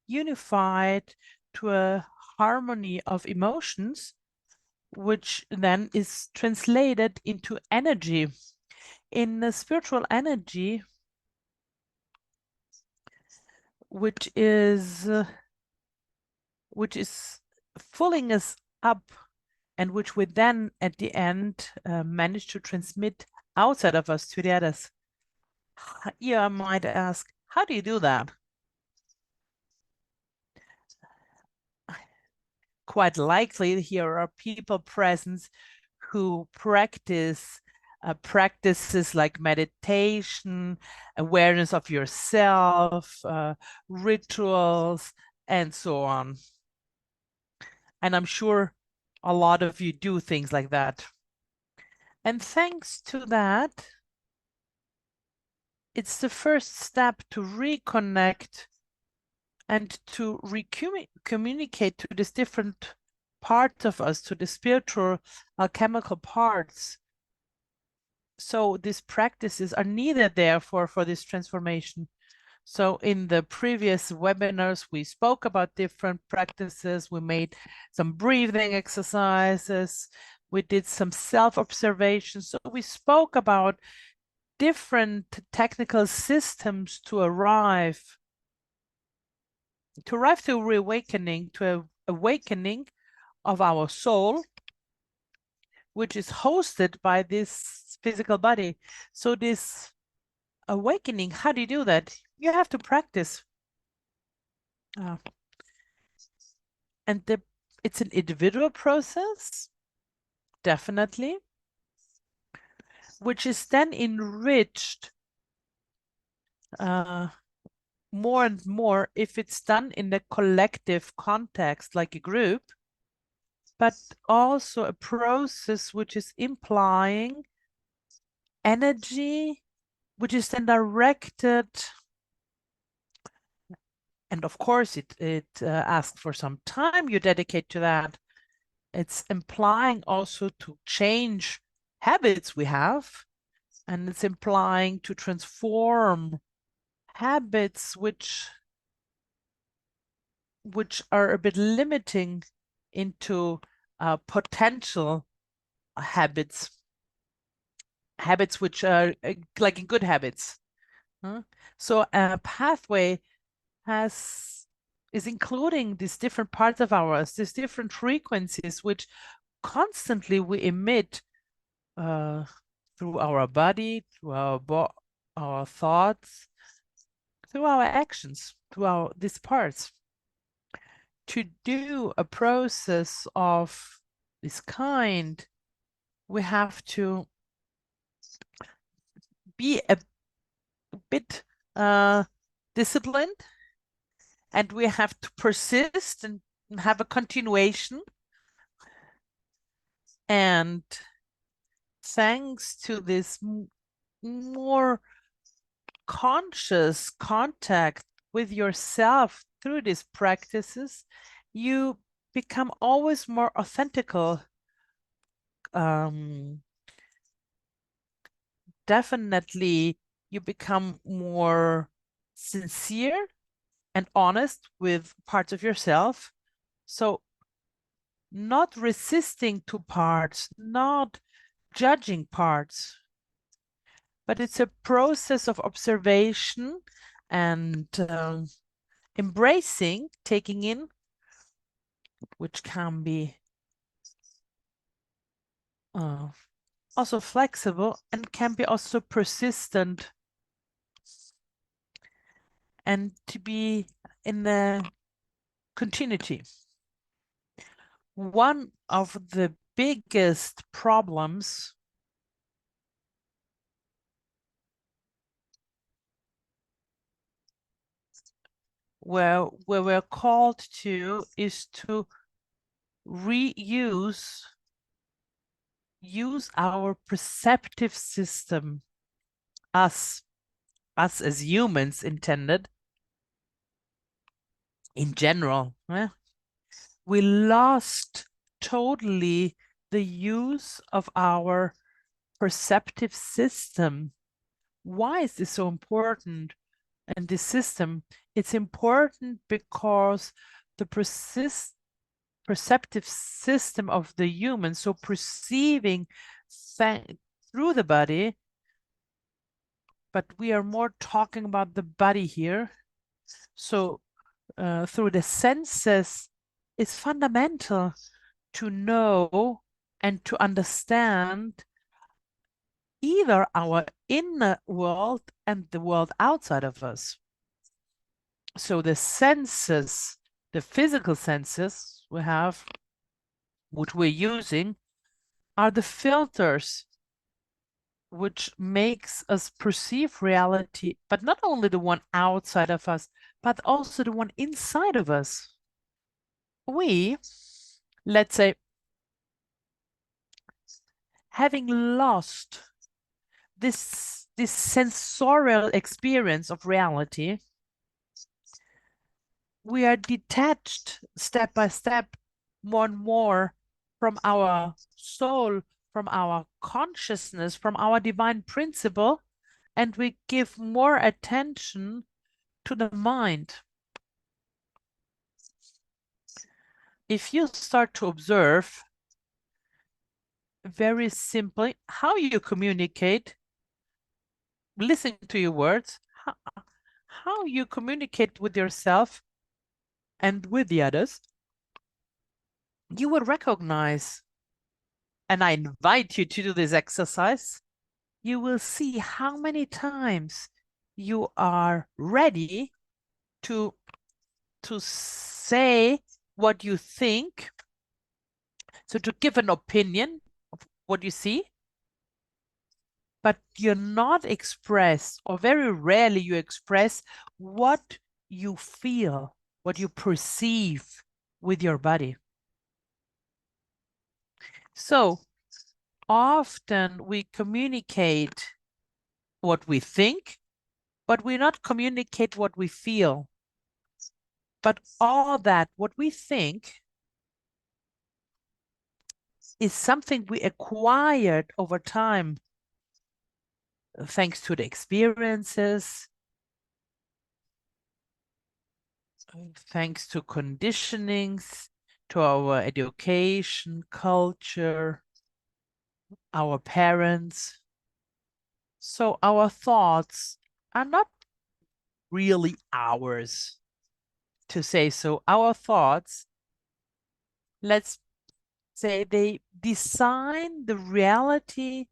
unified to a harmony of emotions, which then is translated into energy. In the spiritual energy, which is filling us up, and which we then at the end manage to transmit outside of us to the others. You might ask, how do you do that? Quite likely here are people present who practice practices like meditation, awareness of yourself, rituals, and so on. And I'm sure a lot of you do things like that. And thanks to that, it's the first step to reconnect and to communicate to these different parts of us, to the spiritual alchemical parts. So these practices are needed therefore for this transformation. So in the previous webinars, we spoke about different practices. We made some breathing exercises. We did some self-observation. So we spoke about different technical systems to arrive to reawakening, to awakening of our soul, which is hosted by this physical body. So this awakening, how do you do that? You have to practice. And it's an individual process, definitely, which is then enriched more and more if it's done in a collective context, like a group, but also a process which is implying energy, which is then directed. And of course, it asks for some time you dedicate to that. It's implying also to change habits we have, and it's implying to transform habits which are a bit limiting into potential habits which are like in good habits. So a pathway is including these different parts of ours, these different frequencies which constantly we emit through our body, through our thoughts, through our actions, through these parts. To do a process of this kind, we have to be a bit disciplined, and we have to persist and have a continuation. And thanks to this more conscious contact with yourself through these practices, you become always more authentical. Definitely, you become more sincere and honest with parts of yourself. So not resisting to parts, not judging parts, but it's a process of observation and embracing, taking in, which can be also flexible and can be also persistent, and to be in the continuity. One of the biggest problems where we're called to is to use our perceptive system, us as humans intended, in general. We lost totally the use of our perceptive system. Why is this so important? And this system It's important because the perceptive system of the human, so perceiving through the body, but we are more talking about the body here. So through the senses is fundamental to know and to understand either our inner world and the world outside of us. So the senses, the physical senses we have, which we're using, are the filters which makes us perceive reality, but not only the one outside of us, but also the one inside of us. We, let's say, having lost this sensorial experience of reality, we are detached step by step, more and more from our soul, from our consciousness, from our divine principle, and we give more attention to the mind. If you start to observe very simply how you communicate, listen to your words, how you communicate with yourself and with the others, you will recognize, and I invite you to do this exercise, you will see how many times you are ready to say what you think, so to give an opinion of what you see, but you're not express, or very rarely you express what you feel, what you perceive with your body. So often we communicate what we think, but we not communicate what we feel. But all that, what we think, is something we acquired over time, thanks to the experiences, thanks to conditionings, to our education, culture, our parents. So our thoughts are not really ours, to say so. Our thoughts, let's say, they design the reality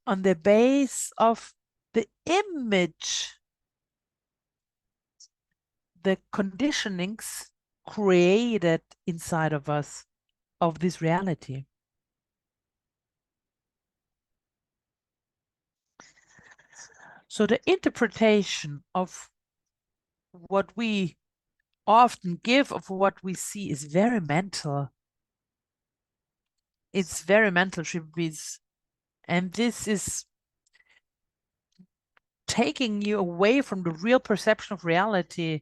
on the base of the image, the conditionings created inside of us of this reality. So the interpretation of what we often give of what we see is very mental. It's very mental, and this is taking you away from the real perception of reality.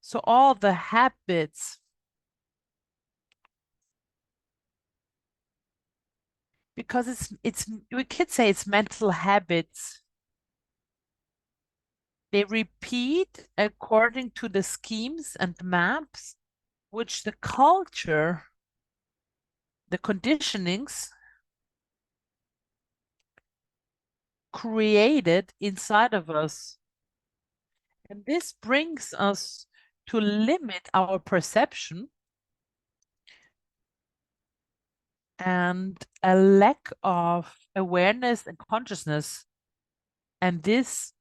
So all the habits, because it's we could say it's mental habits. They repeat according to the schemes and maps which the culture, the conditionings created inside of us. And this brings us to limit our perception and a lack of awareness and consciousness. And this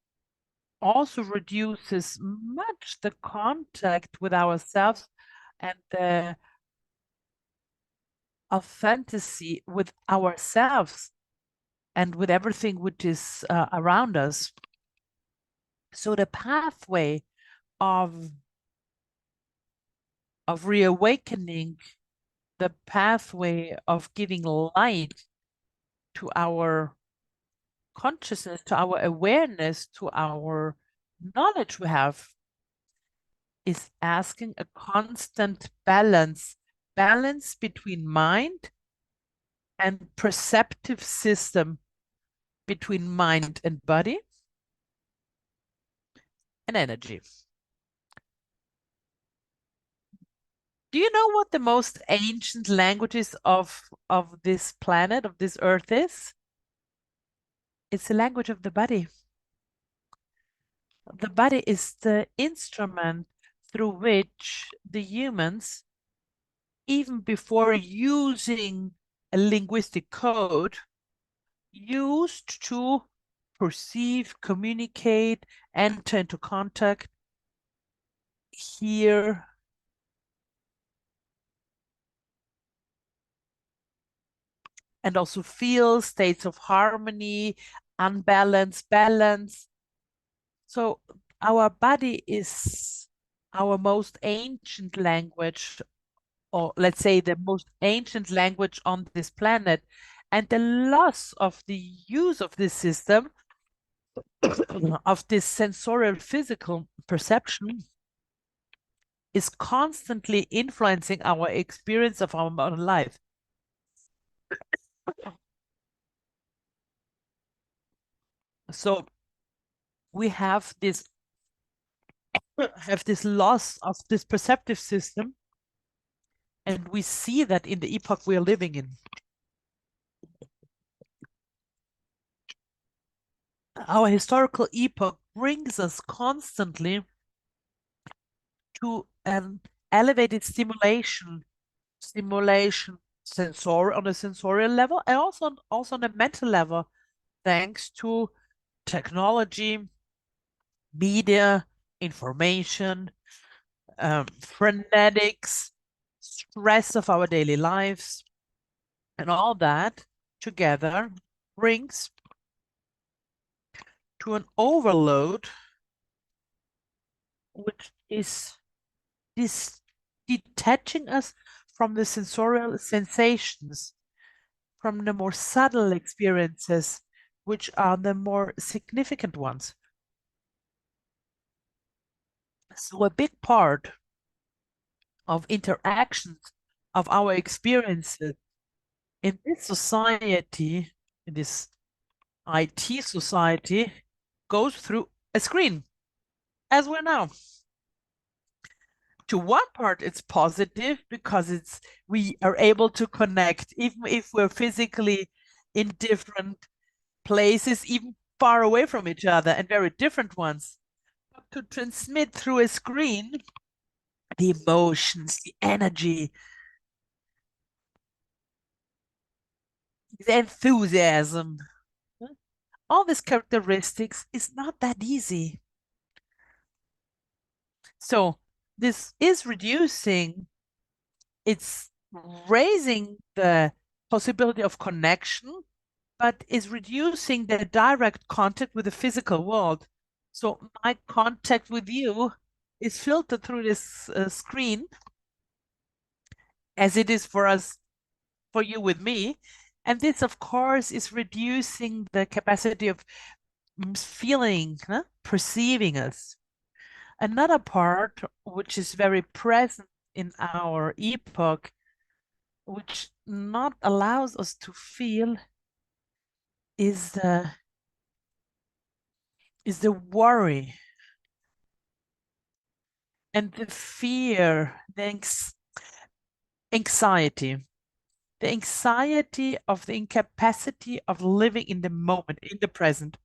also reduces much the contact with ourselves and the authenticity with ourselves and with everything which is around us. So the pathway of reawakening, the pathway of giving light to our consciousness, to our awareness, to our knowledge we have, is asking a constant balance between mind and perceptive system, between mind and body, and energy. Do you know what the most ancient languages of this planet, of this earth is? It's the language of the body. The body is the instrument through which the humans, even before using a linguistic code, used to perceive, communicate, enter into contact, hear, and also feel states of harmony, unbalance, balance. So our body is our most ancient language, or let's say the most ancient language on this planet. And the loss of the use of this system, of this sensorial physical perception, is constantly influencing our experience of our modern life. So we have this loss of this perceptive system, and we see that in the epoch we are living in. Our historical epoch brings us constantly to an elevated stimulation on a sensorial level, and also on a mental level, thanks to technology, media, information, frenetics, stress of our daily lives, and all that together brings to an overload, which is this detaching us from the sensorial sensations, from the more subtle experiences, which are the more significant ones. So, a big part of interactions of our experiences in this society, in this IT society, goes through a screen, as we're now. To one part, it's positive because we are able to connect, even if we're physically in different places, even far away from each other and very different ones. But to transmit through a screen the emotions, the energy, the enthusiasm, all these characteristics is not that easy. So this is reducing, it's raising the possibility of connection, but is reducing the direct contact with the physical world. So my contact with you is filtered through this screen, as it is for us, for you with me. And this, of course, is reducing the capacity of feeling, perceiving us. Another part, which is very present in our epoch, which not allows us to feel, is the worry and the fear, anxiety, the anxiety of the incapacity of living in the moment, in the present.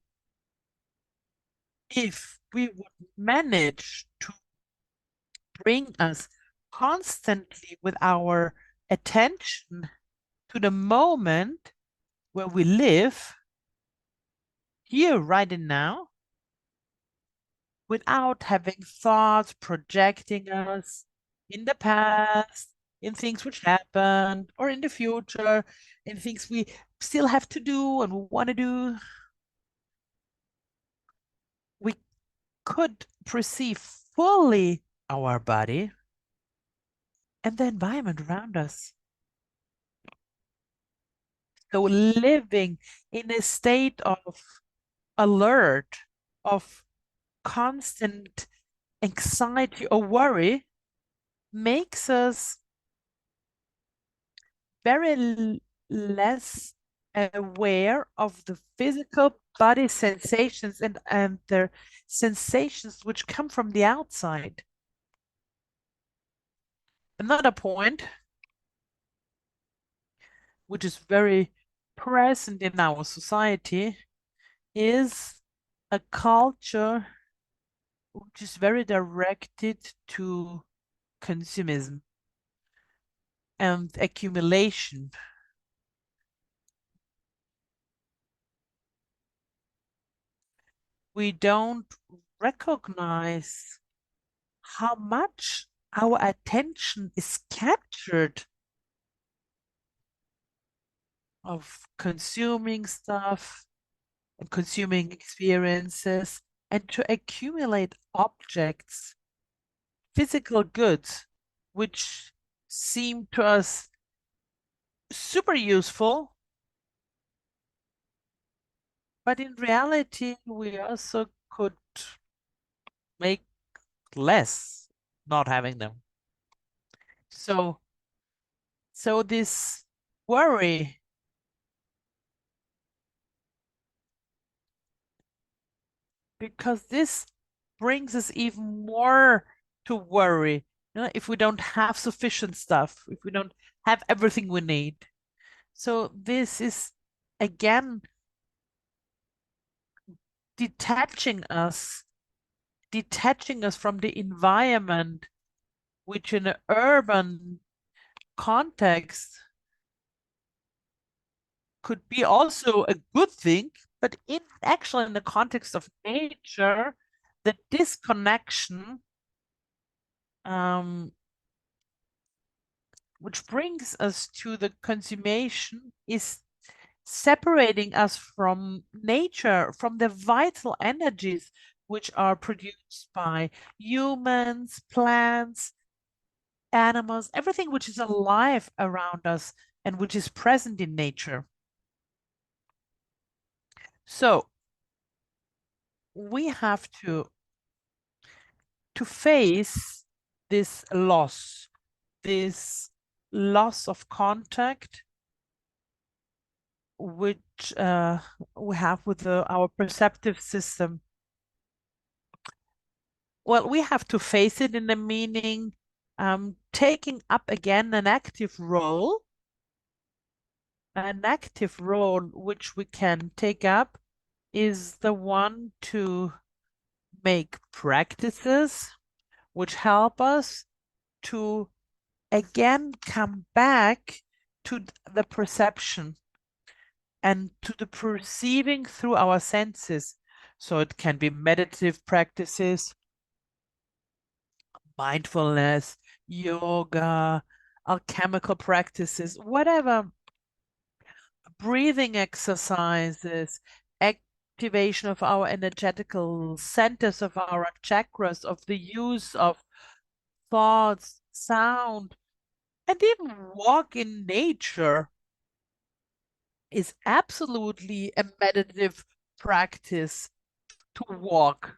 If we would manage to bring us constantly with our attention to the moment where we live, here, right and now, without having thoughts projecting us in the past, in things which happened, or in the future, in things we still have to do and we want to do, we could perceive fully our body and the environment around us. So living in a state of alert, of constant anxiety or worry makes us very less aware of the physical body sensations and their sensations which come from the outside. Another point, which is very present in our society, is a culture which is very directed to consumerism and accumulation. We don't recognize how much our attention is captured of consuming stuff and consuming experiences and to accumulate objects, physical goods, which seem to us super useful, but in reality, we also could make less not having them. So, so this worry, because this brings us even more to worry. You know, if we don't have sufficient stuff, if we don't have everything we need. So this is again detaching us, detaching us from the environment, which in an urban context could be also a good thing, but in actually in the context of nature, the disconnection, um, which brings us to the consummation, is separating us from nature, from the vital energies which are produced by humans, plants, animals, everything which is alive around us and which is present in nature. So we have to face this loss of contact which we have with our perceptive system. Well, we have to face it in the meaning taking up again an active role which we can take up is the one to make practices which help us to again come back to the perception and to the perceiving through our senses. So it can be meditative practices, mindfulness, yoga, alchemical practices, whatever, breathing exercises, activation of our energetical centers, of our chakras, of the use of thoughts, sound, and even walk in nature is absolutely a meditative practice to walk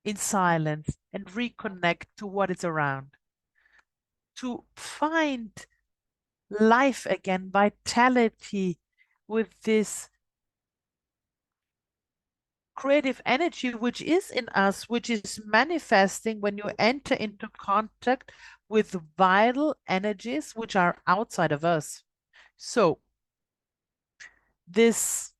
in silence and reconnect to what is around, to find life again, vitality with this creative energy which is in us, which is manifesting when you enter into contact with vital energies which are outside of us. So, this,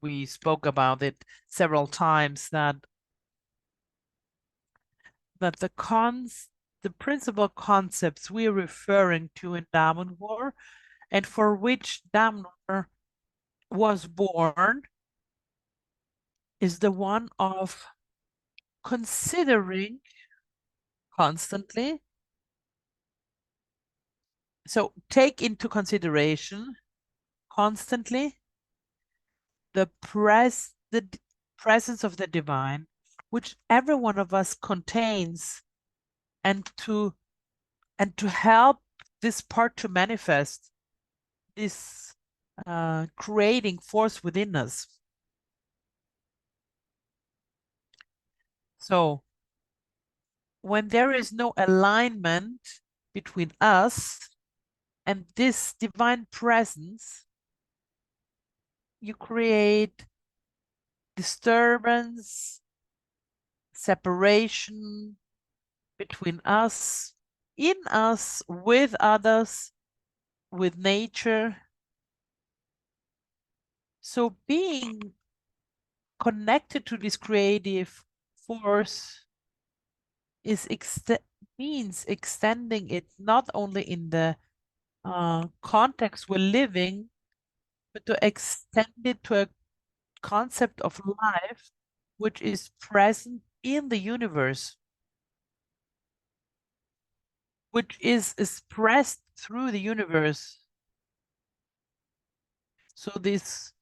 we spoke about it several times that the principal concepts we're referring to in Damanhur and for which Damanhur was born is the one of considering constantly. So take into consideration constantly the presence of the divine, which every one of us contains, and to help this part to manifest this creating force within us. So when there is no alignment between us And this divine presence, you create disturbance, separation between us, in us, with others, with nature. So being connected to this creative force is means extending it not only in the context we're living, but to extend it to a concept of life which is present in the universe, which is expressed through the universe. So this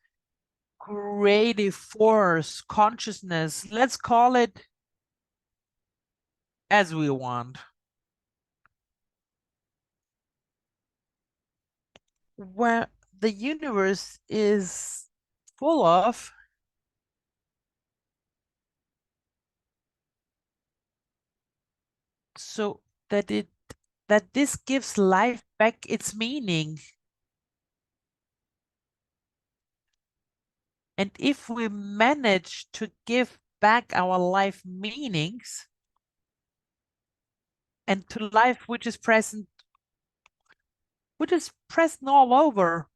creative force, consciousness, let's call it as we want. Where the universe is full of, so that this gives life back its meaning. And if we manage to give back our life meanings and to life which is present all over,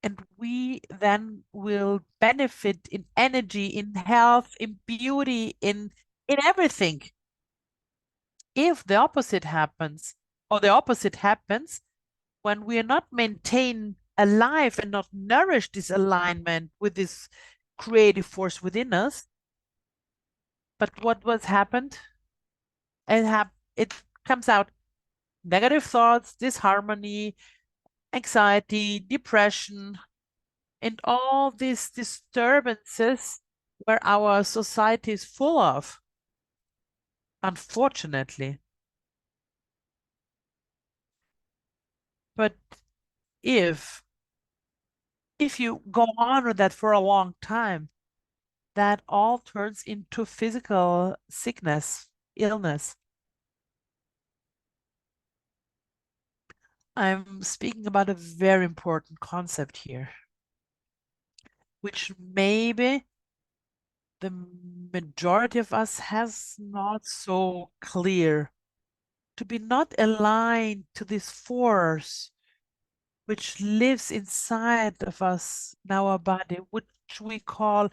and we then will benefit in energy, in health, in beauty, in everything. If the opposite happens, or the opposite happens, when we are not maintain alive and not nourish this alignment with this creative force within us, but what was happened? It comes out negative thoughts, disharmony, anxiety, depression, and all these disturbances where our society is full of, unfortunately. But if if you go on with that for a long time, that all turns into physical sickness, illness. I'm speaking about a very important concept here, which maybe the majority of us has not so clear. To be not aligned to this force which lives inside of us in our body, which we call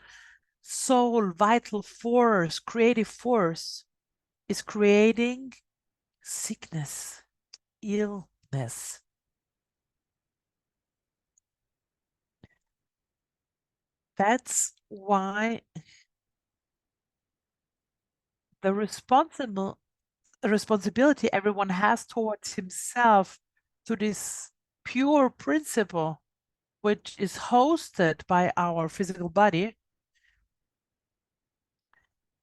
soul, vital force, creative force, is creating sickness, illness. That's why the responsibility everyone has towards himself to this pure principle, which is hosted by our physical body,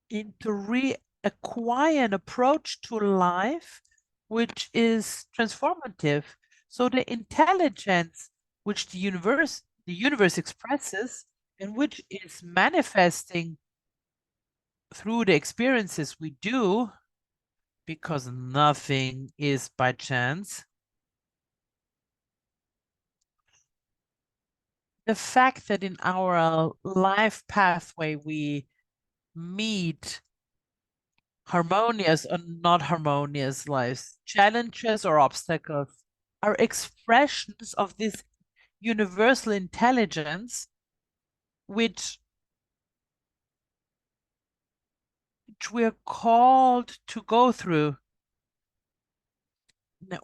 in to reacquire an approach to life which is transformative. So the intelligence which the universe expresses and which is manifesting through the experiences we do, because nothing is by chance. The fact that in our life pathway we meet harmonious or not harmonious lives, challenges or obstacles, are expressions of this universal intelligence which we're called to go through.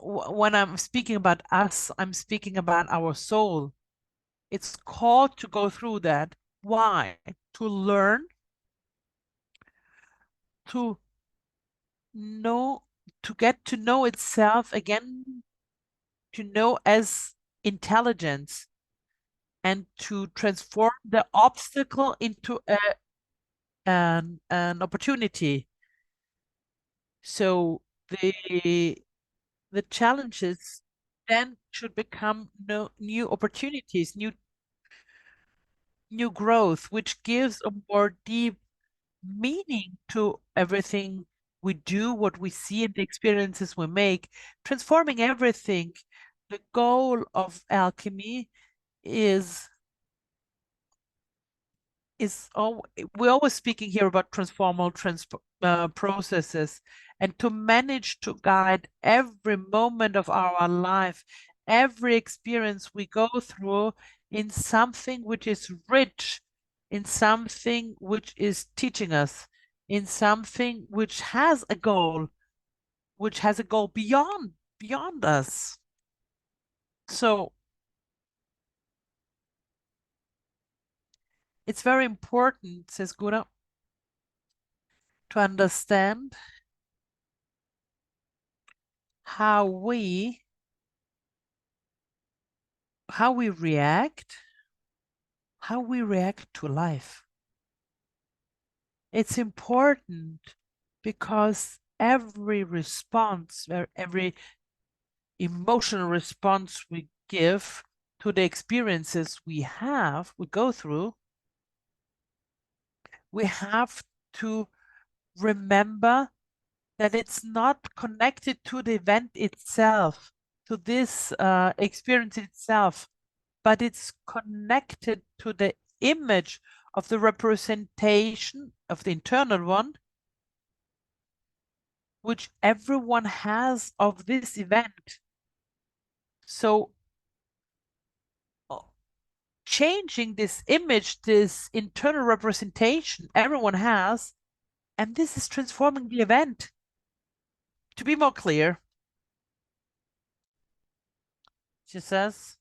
When I'm speaking about us, I'm speaking about our soul. It's called to go through that. Why? To learn, to know, to get to know itself again, to know as intelligence, and to transform the obstacle into an opportunity. So the challenges then should become no, new opportunities, new growth, which gives a more deep meaning to everything we do, what we see, and the experiences we make, transforming everything the goal of alchemy is we're always speaking here about transformal processes, and to manage to guide every moment of our life, every experience we go through in something which is rich, in something which is teaching us, in something which has a goal beyond us. So it's very important, says Guna, to understand how we how we react how we react to life. It's important because every response, every emotional response we give to the experiences we go through, we have to remember that it's not connected to the event itself, to this experience itself, but it's connected to the image of the representation of the internal one, which everyone has of this event. So changing this image, this internal representation everyone has, and this is transforming the event. To be more clear, she says,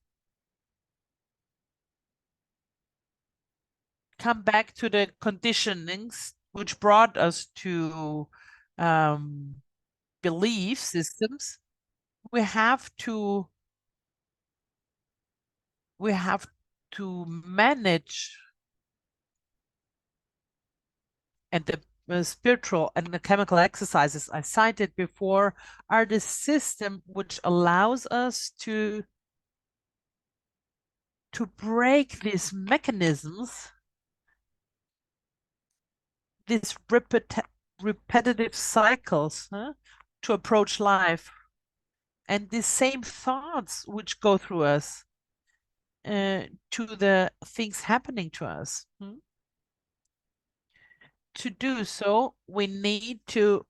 come back to the conditionings which brought us to belief systems. We have to manage, and the spiritual and the chemical exercises I cited before are the system which allows us to break these mechanisms, these repetitive cycles, to approach life, and the same thoughts which go through us to the things happening to us. To do so, we need to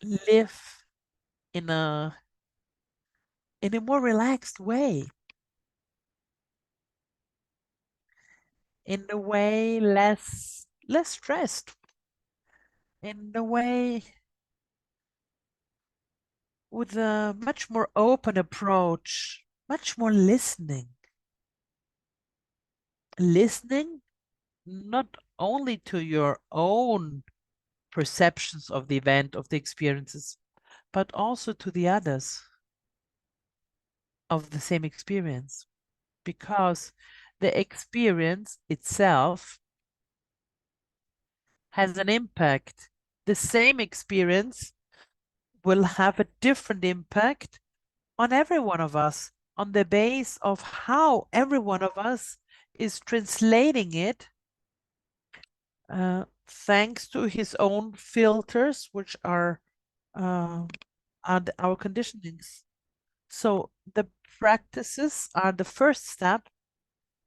live in a more relaxed way, in a way less stressed, in a way with a much more open approach, much more listening not only to your own perceptions of the event, of the experiences, but also to the others of the same experience, because the experience itself has an impact. The same experience will have a different impact on every one of us, on the base of how every one of us is translating it, thanks to his own filters, which uh, our conditionings. So the practices are the first step.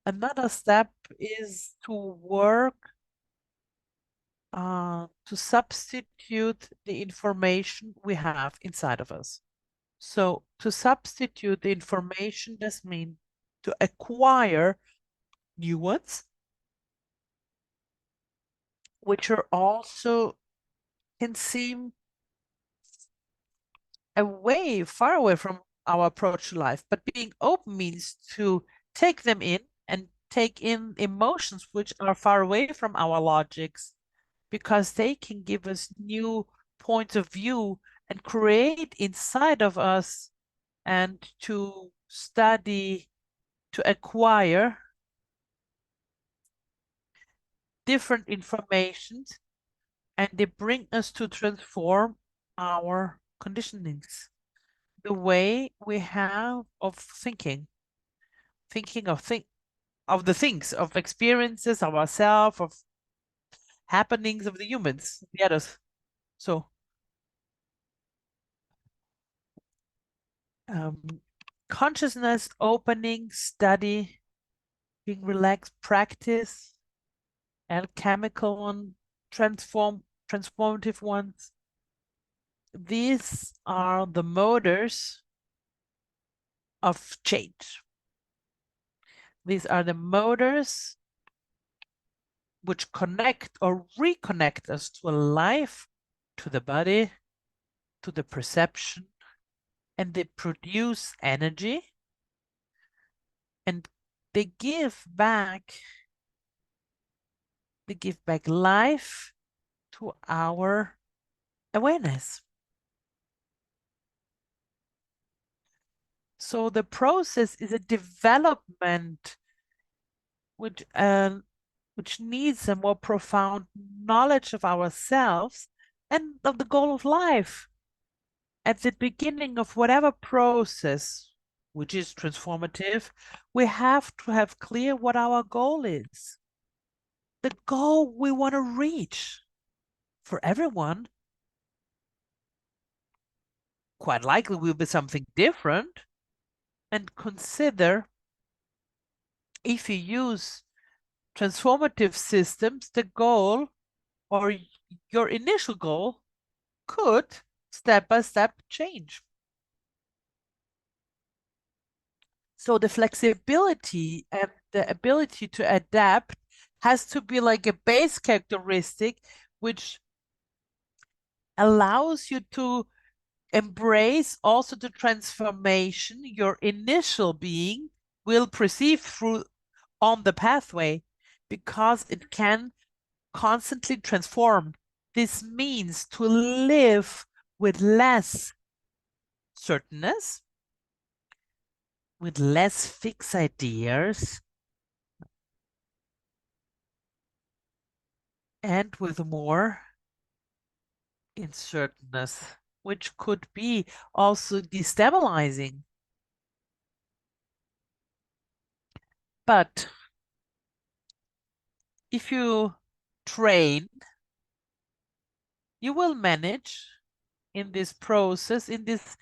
Another step is to work to substitute the information we have inside of us. So to substitute the information does mean to acquire new ones, which are also can seem far away from our approach to life. But being open means to take them in and take in emotions which are far away from our logics, because they can give us new points of view and create inside of us, and to study, to acquire different informations, and they bring us to transform our conditionings, the way we have of thinking of the things, of experiences, of ourselves, of happenings of the humans, the others. So um, consciousness opening, study, being relaxed, practice, alchemical one, transformative ones. These are the motors of change. These are the motors which connect or reconnect us to a life, to the body, to the perception, and they produce energy and they give back life to our awareness. So the process is a development which needs a more profound knowledge of ourselves and of the goal of life. At the beginning of whatever process, which is transformative, we have to have clear what our goal is. The goal we want to reach for everyone quite likely will be something different. And consider if you use transformative systems, the goal or your initial goal could step by step change. So the flexibility and the ability to adapt has to be like a base characteristic which allows you to embrace also the transformation your initial being will perceive through on the pathway because it can constantly transform. This means to live with less certainness, with less fixed ideas, and with more uncertainness, which could be also destabilizing. But if you train, you will manage in this process, in this,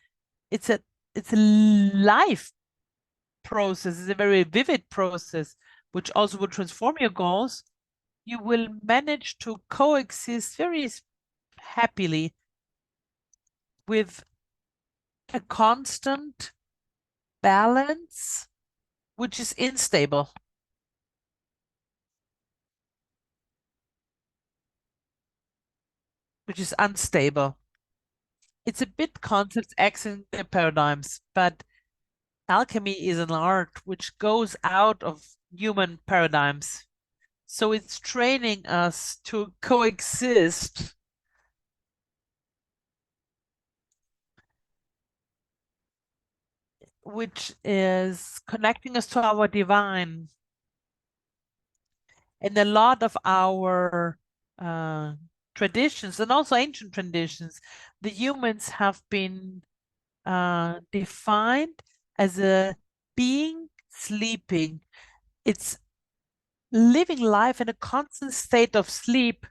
it's a life process, it's a very vivid process, which also will transform your goals. You will manage to coexist very happily with a constant balance, which is unstable. Which is unstable. It's a bit concepts accent the paradigms, but alchemy is an art which goes out of human paradigms. So it's training us to coexist, which is connecting us to our divine. And a lot of our traditions and also ancient traditions, the humans have been defined as a being sleeping. It's living life in a constant state of sleep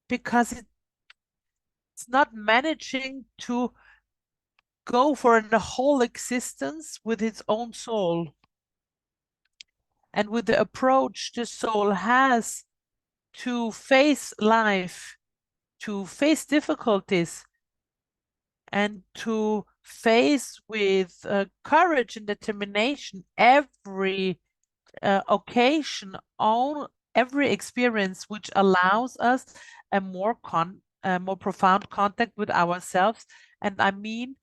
because it's not managing to go for a whole existence with its own soul. And with the approach the soul has to face life, to face difficulties, and to face with courage and determination every occasion, on every experience, which allows us a more profound contact with ourselves. And I mean,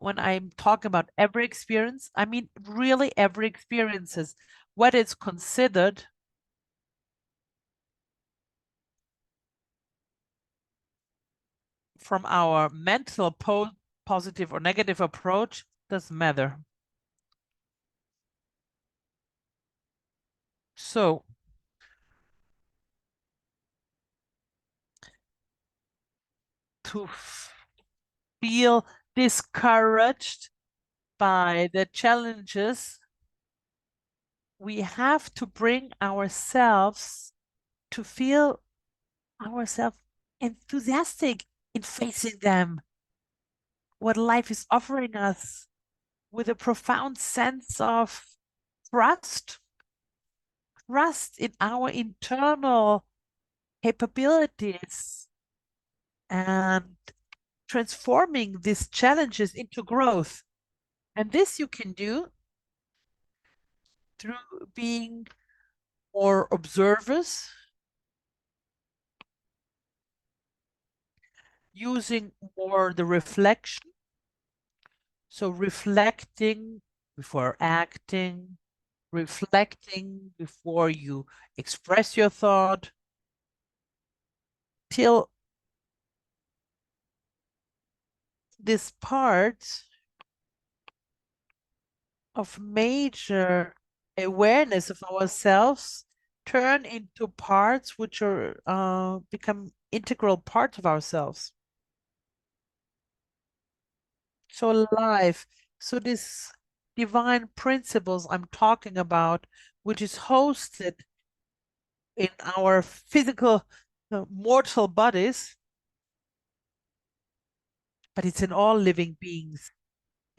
when I'm talking about every experience, I mean really every experiences, what is considered from our mental positive or negative approach doesn't matter. So to feel discouraged by the challenges, we have to bring ourselves to feel ourselves enthusiastic in facing them, what life is offering us. with a profound sense of trust, trust in our internal capabilities and transforming these challenges into growth. And this you can do through being more observers, using more the reflection. So reflecting before acting, reflecting before you express your thought, till this part of major awareness of ourselves turn into parts which are become integral parts of ourselves. So life, so this divine principles I'm talking about, which is hosted in our physical mortal bodies, but it's in all living beings.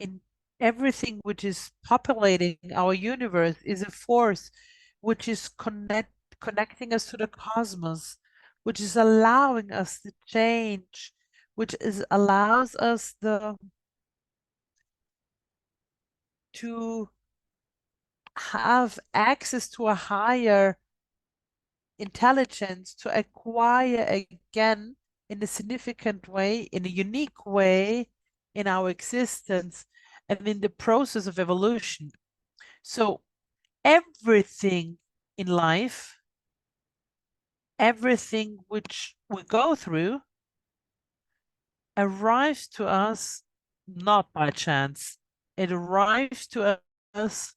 In everything which is populating our universe is a force which is connecting us to the cosmos, which is allowing us to change, which is allows us to have access to a higher intelligence, to acquire again in a significant way, in a unique way in our existence and in the process of evolution. So everything in life, everything which we go through arrives to us not by chance. It arrives to us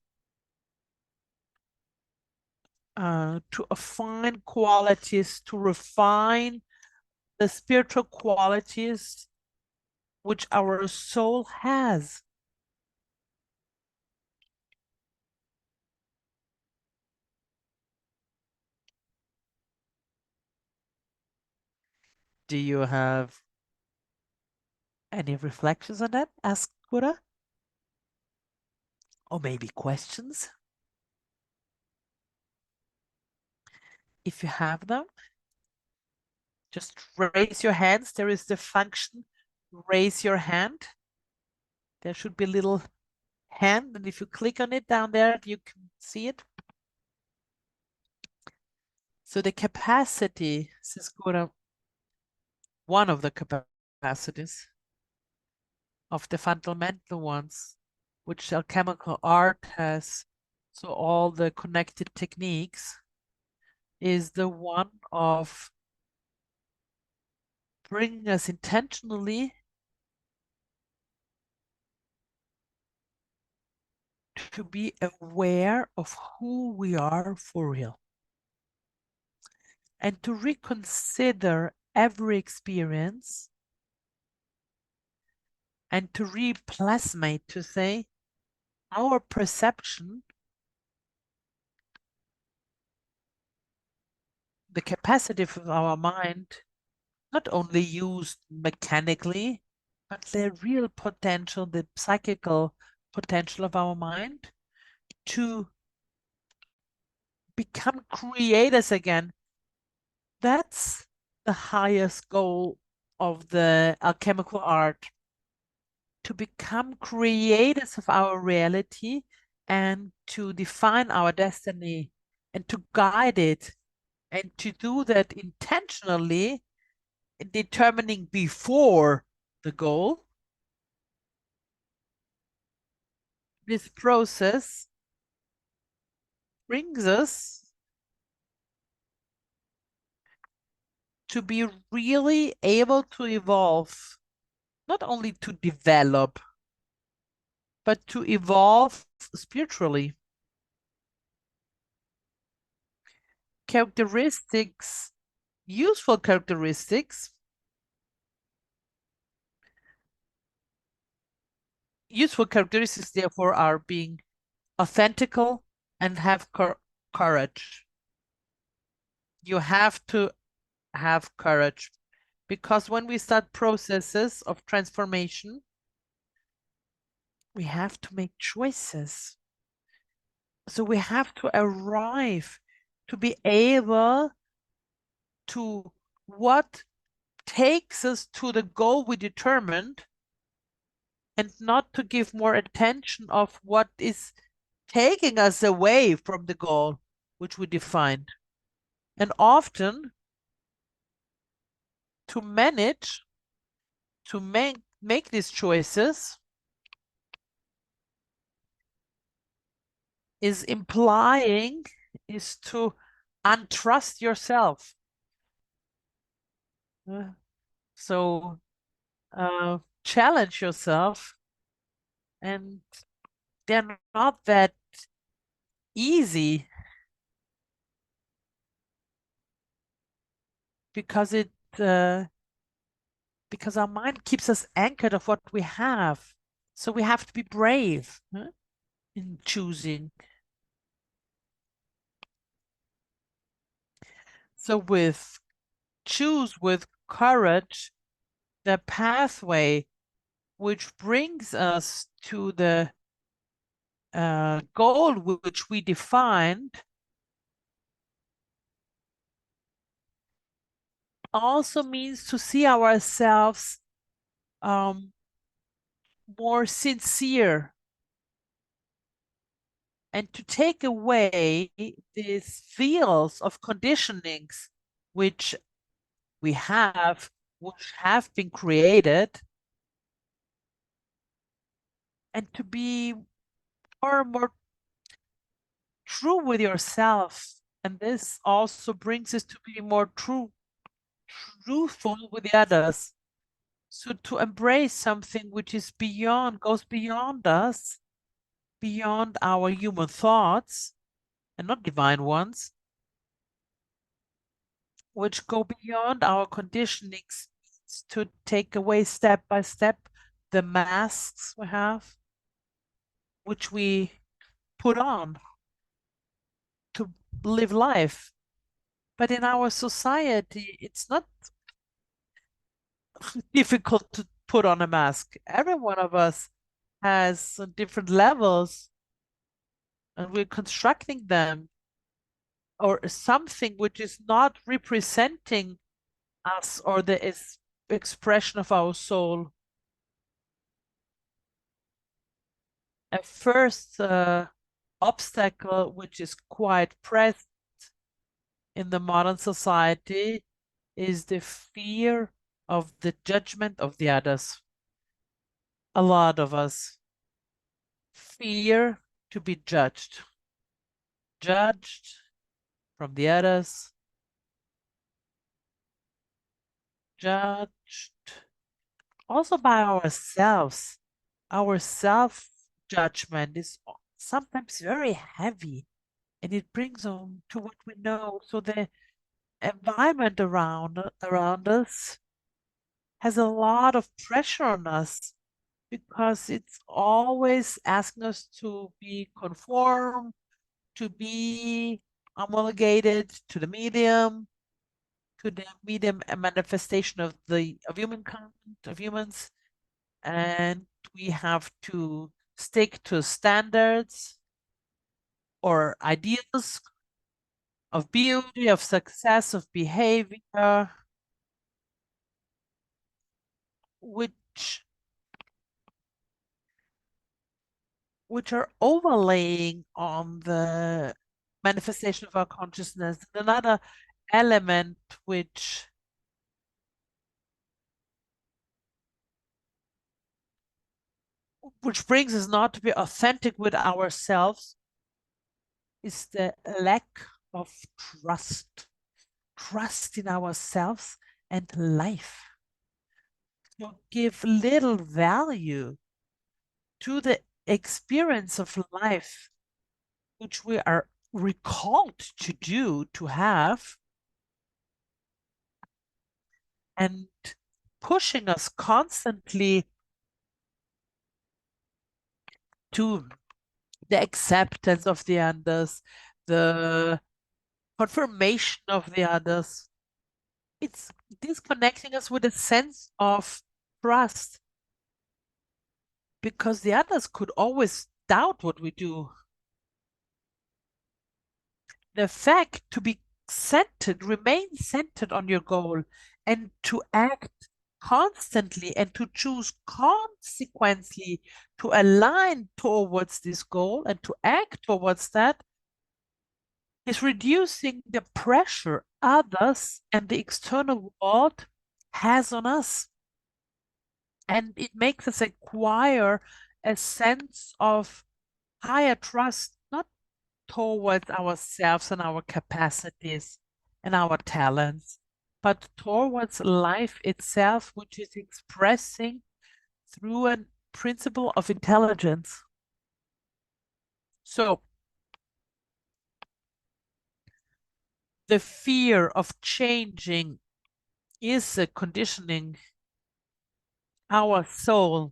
to affine qualities, to refine the spiritual qualities which our soul has. Do you have any reflections on that? Asked Kura. Or maybe questions? If you have them, just raise your hands. There is the function, raise your hand. There should be a little hand, and if you click on it down there, you can see it. So the capacity, says Kura, one of the capacities of the fundamental ones, which alchemical art has, so all the connected techniques, is the one of bringing us intentionally to be aware of who we are for real and to reconsider every experience and to replasmate, to say, our perception, the capacity of our mind, not only used mechanically, but the real potential, the psychical potential of our mind to become creators again. That's the highest goal of the alchemical art, to become creators of our reality and to define our destiny and to guide it and to do that intentionally, determining before the goal. This process brings us to be really able to evolve, not only to develop, but to evolve spiritually. Characteristics, useful characteristics, therefore are being authentical and have courage. You have to have courage because when we start processes of transformation, We have to make choices. So we have to arrive to be able to what takes us to the goal we determined and not to give more attention of what is taking us away from the goal which we defined. And often to manage to make these choices is implying is to untrust yourself. Uh, So challenge yourself, and they're not that easy because it because our mind keeps us anchored of what we have. So we have to be brave in choosing. So with choose with courage the pathway which brings us to the goal which we defined also means to see ourselves um, more sincere and to take away these fields of conditionings which we have, which have been created, and to be more and more true with yourself. And this also brings us to be more truthful with the others. So to embrace something which is beyond, goes beyond us, beyond our human thoughts, and not divine ones, which go beyond our conditionings, to take away step by step the masks we have, which we put on to live life. But in our society, it's not difficult to put on a mask. Every one of us has different levels, and we're constructing them, or something which is not representing us or the expression of our soul. A first obstacle which is quite present in the modern society is the fear of the judgment of the others. A lot of us fear to be judged from the others, judged also by ourselves. Our self judgment is sometimes very heavy, and it brings on to what we know. So the environment around us has a lot of pressure on us because it's always asking us to be conform, to be homologated to the medium, to the medium a manifestation of the of humankind, of humans, and we have to stick to standards or ideas of beauty, of success, of behavior, which are overlaying on the manifestation of our consciousness. Another element which brings us not to be authentic with ourselves is the lack of trust in ourselves and life. To give little value to the experience of life, which we are recalled to do, to have, and pushing us constantly to the acceptance of the others, the confirmation of the others. It's disconnecting us with a sense of trust. because the others could always doubt what we do. The fact to be centered, remain centered on your goal, and to act constantly and to choose consequently to align towards this goal and to act towards that is reducing the pressure others and the external world has on us. And it makes us acquire a sense of higher trust, not towards ourselves and our capacities and our talents, but towards life itself, which is expressing through a principle of intelligence. So the fear of changing is a conditioning our soul.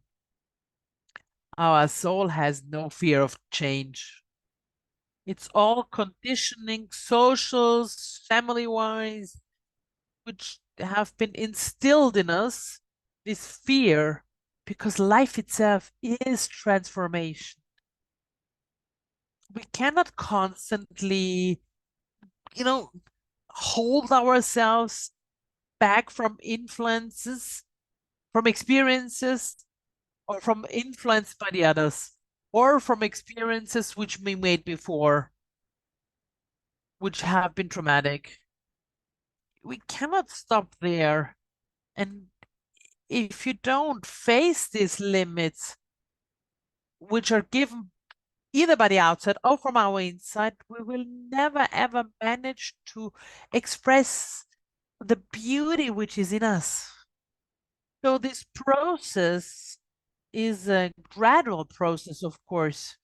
Our soul has no fear of change. It's all conditioning, socials, family-wise, which have been instilled in us, this fear, because life itself is transformation. We cannot constantly, hold ourselves back from influences, from experiences, or from influence by the others, or from experiences which we made before, which have been traumatic. We cannot stop there. And if you don't face these limits, which are given either by the outside or from our inside, we will never ever manage to express the beauty which is in us. So this process is a gradual process, of course.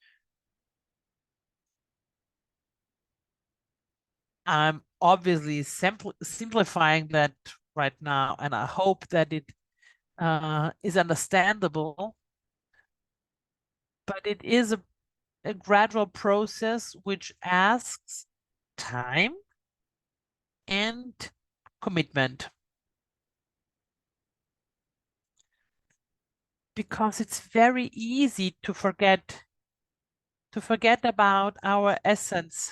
I'm obviously simplifying that right now, and I hope that it is understandable. But it is a gradual process which asks time and commitment. Because it's very easy to forget about our essence.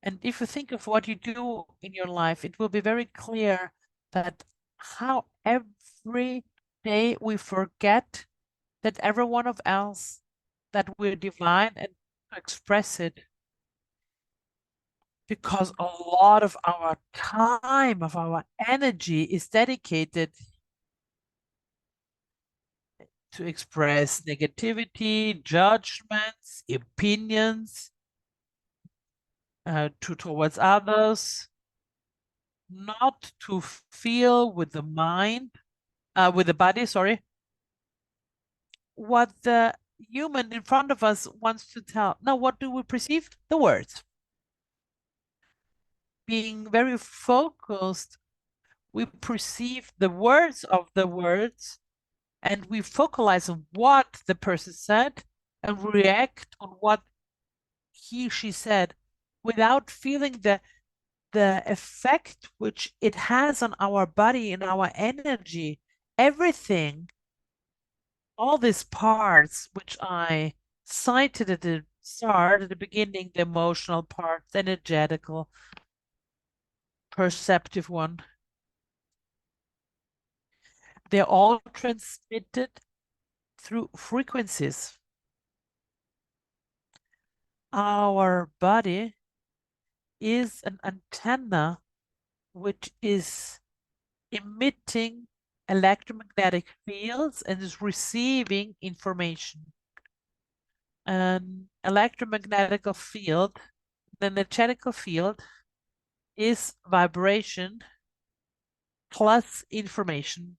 And if you think of what you do in your life, it will be very clear that how every day we forget that every one of us, that we're divine and to express it. Because a lot of our time, of our energy is dedicated to express negativity, judgments, opinions towards others, not to feel with the mind, with the body, sorry, what the human in front of us wants to tell. Now, what do we perceive? The words. Being very focused, we perceive the words of the words and we focalize on what the person said and react on what she said without feeling the effect which it has on our body and our energy. Everything, all these parts which I cited at the start, at the beginning, the emotional part, the energetical, perceptive one, they're all transmitted through frequencies. Our body is an antenna which is emitting electromagnetic fields and is receiving information. An electromagnetic field, the energetical field is vibration plus information.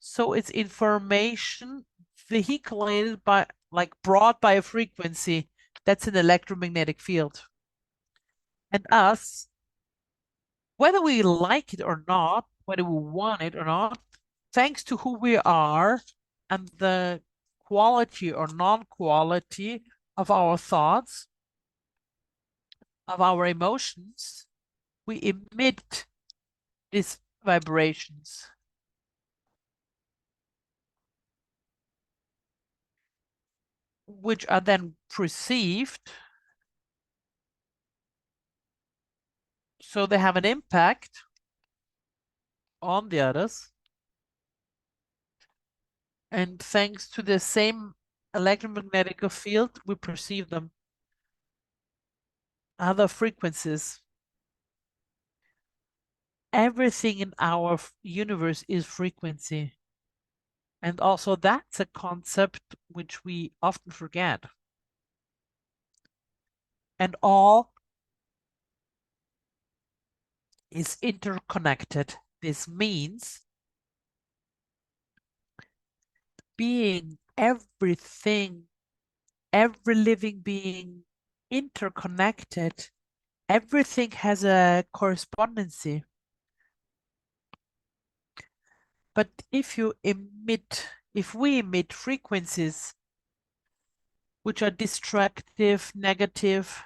So it's information vehiculated by, like brought by a frequency. That's an electromagnetic field. And us, whether we like it or not, whether we want it or not, thanks to who we are and the quality or non-quality of our thoughts, of our emotions, we emit these vibrations. which are then perceived. So they have an impact on the others. And thanks to the same electromagnetic field, we perceive them. Other frequencies. Everything in our universe is frequency. And also that's a concept which we often forget. And all is interconnected. This means being everything, every living being interconnected, everything has a correspondency. But if we emit frequencies which are destructive, negative,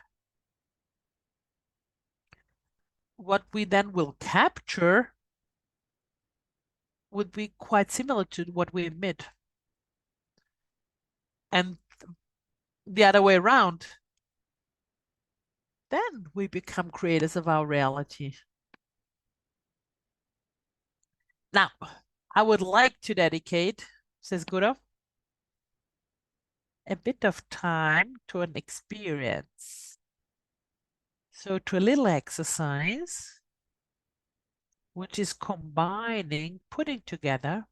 what we then will capture would be quite similar to what we emit. And the other way around, then we become creators of our reality. Now, I would like to dedicate, says Guru, a bit of time to an experience. So to a little exercise, which is combining, putting together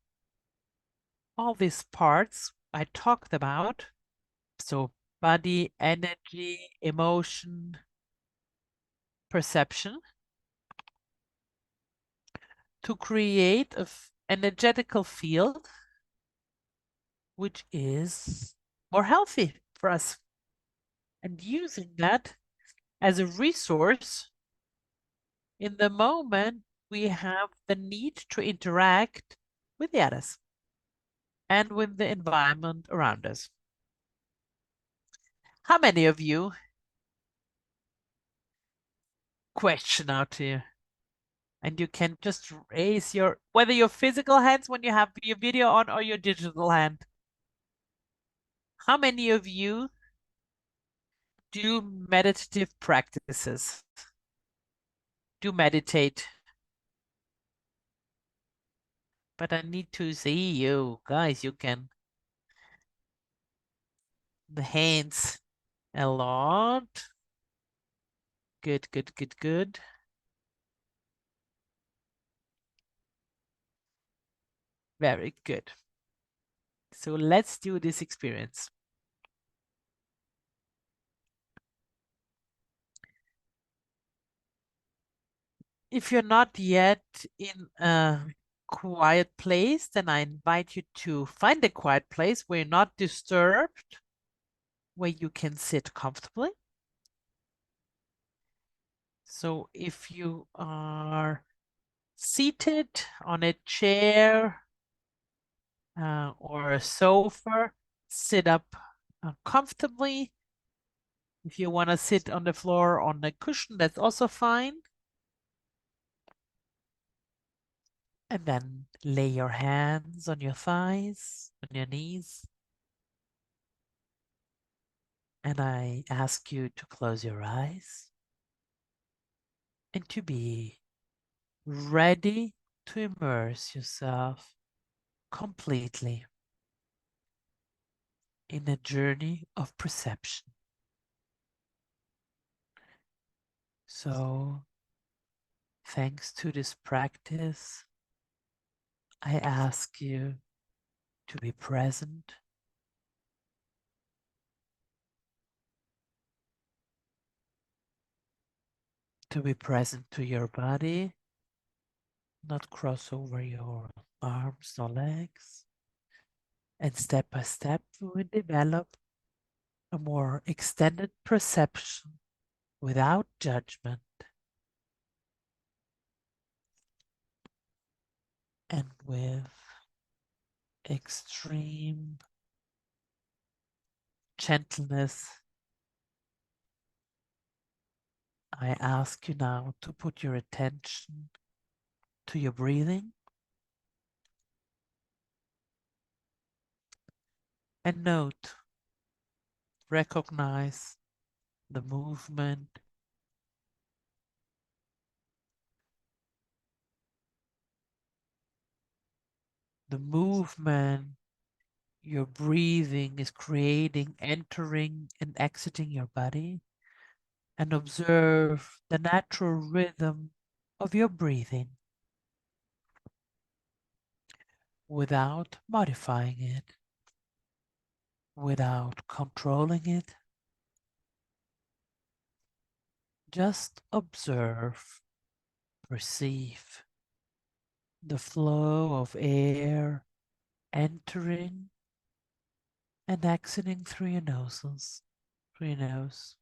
all these parts I talked about. So body, energy, emotion, perception, to create an energetical field which is more healthy for us. And using that as a resource in the moment we have the need to interact with the others and with the environment around us. How many of you, question out here, and you can just raise your, whether your physical hands when you have your video on or your digital hand. How many of you do meditative practices? Do meditate? But I need to see you. Guys, you can. The hands a lot. Good, good, good, good. Very good. So let's do this experience. If you're not yet in a quiet place, then I invite you to find a quiet place where you're not disturbed, where you can sit comfortably. So if you are seated on a chair or a sofa, sit up comfortably. If you want to sit on the floor on a cushion, that's also fine. And then lay your hands on your thighs, on your knees. And I ask you to close your eyes and to be ready to immerse yourself completely in a journey of perception. So, thanks to this practice, I ask you to be present, to be present to your body, not cross over your arms or legs. And step by step, we will develop a more extended perception without judgment and with extreme gentleness. I ask you now to put your attention to your breathing and note Recognize the movement, your breathing is creating, entering and exiting your body, and observe the natural rhythm of your breathing without modifying it, without controlling it. Just observe, perceive the flow of air entering and exiting through your noses, through your nose.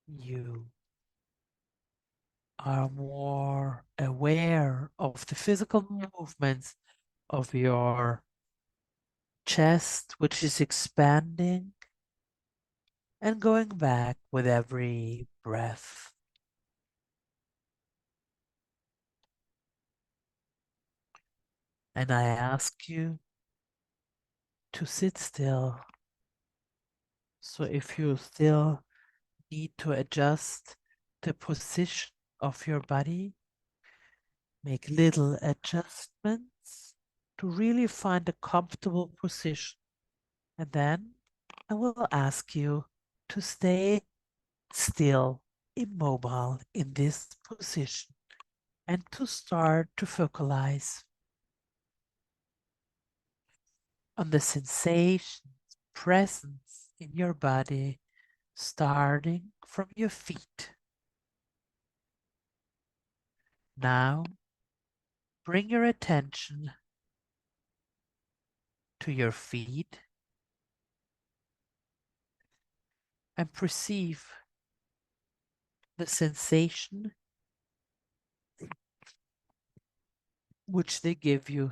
You are more aware of the physical movements of your chest, which is expanding and going back with every breath. And I ask you to sit still. So if you still need to adjust the position of your body, make little adjustments to really find a comfortable position. And then I will ask you to stay still, immobile in this position and to start to focalize on the sensations, presence in your body, starting from your feet. Now, bring your attention to your feet and perceive the sensation which they give you.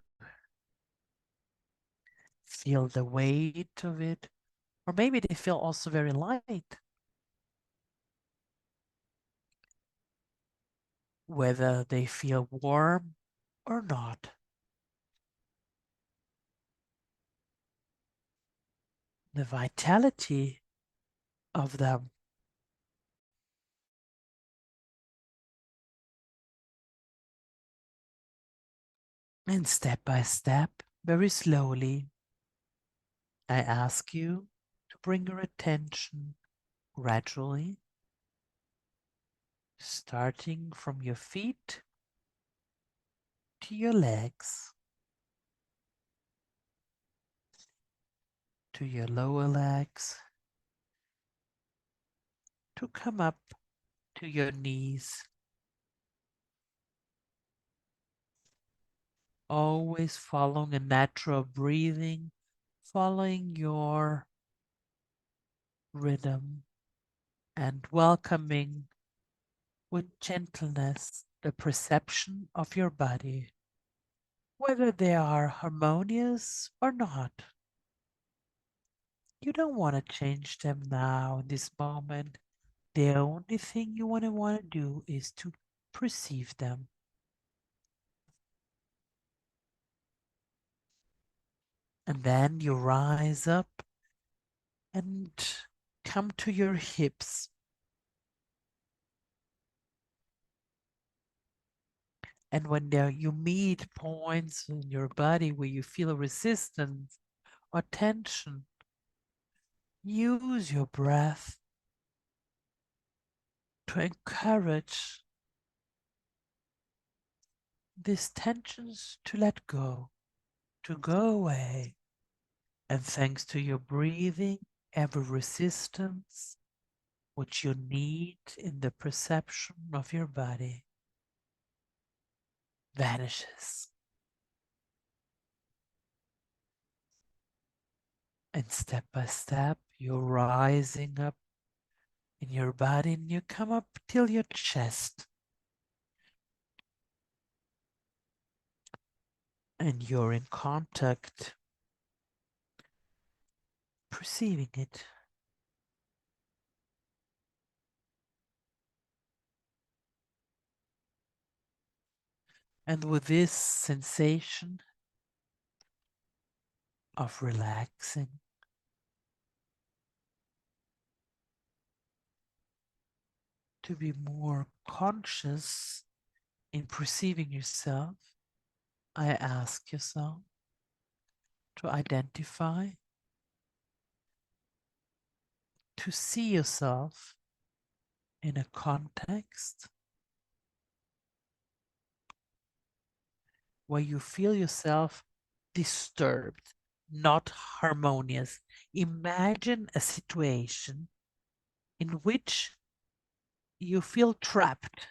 Feel the weight of it, or maybe they feel also very light. Whether they feel warm or not. The vitality of them. And step by step, very slowly, I ask you to bring your attention gradually, starting from your feet to your legs, to your lower legs, to come up to your knees. Always following a natural breathing, following your rhythm and welcoming with gentleness the perception of your body, whether they are harmonious or not. You don't want to change them now in this moment. The only thing you want to do is to perceive them. And then you rise up and come to your hips. And when there you meet points in your body where you feel resistance or tension, use your breath to encourage these tensions to let go, to go away. And thanks to your breathing, every resistance which you need in the perception of your body vanishes. And step by step, you're rising up in your body and you come up till your chest. And you're in contact, perceiving it. And with this sensation, of relaxing. To be more conscious in perceiving yourself, I ask yourself to identify, to see yourself in a context where you feel yourself disturbed, not harmonious. Imagine a situation in which you feel trapped.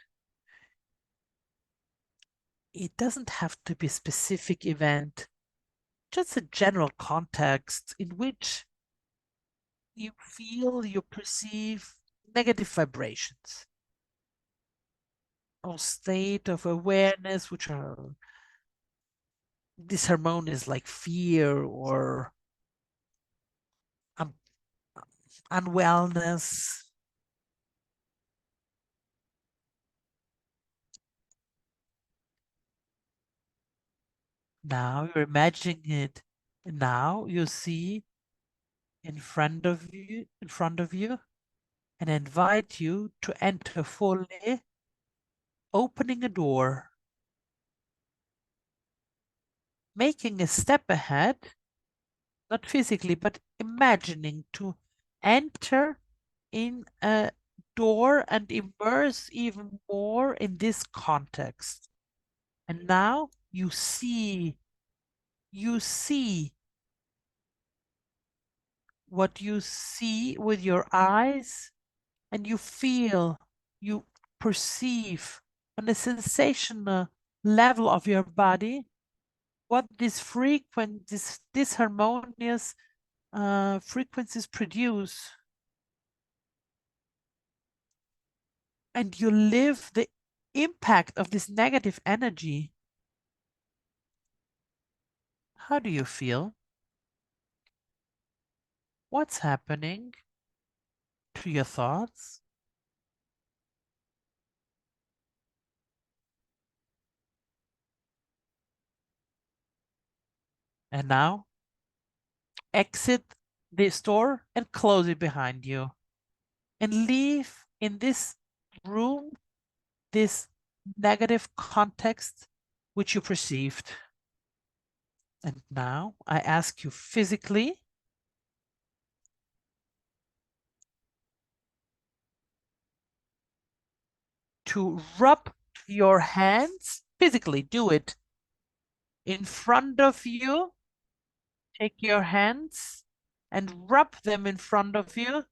It doesn't have to be a specific event, just a general context in which you feel, you perceive negative vibrations or state of awareness which are disharmonious, like fear or unwellness. Now you're imagining it. Now you see in front of you, and invite you to enter fully, opening a door, making a step ahead, not physically, but imagining to enter in a door and immerse even more in this context. And now you see what you see with your eyes, and you feel, you perceive on a sensational level of your body what this frequent, this harmonious frequencies produce. And you live the impact of this negative energy. How do you feel? What's happening to your thoughts? And now exit this door and close it behind you and leave in this room this negative context which you perceived. And now I ask you physically to rub your hands, physically do it in front of you. Take your hands and rub them in front of you.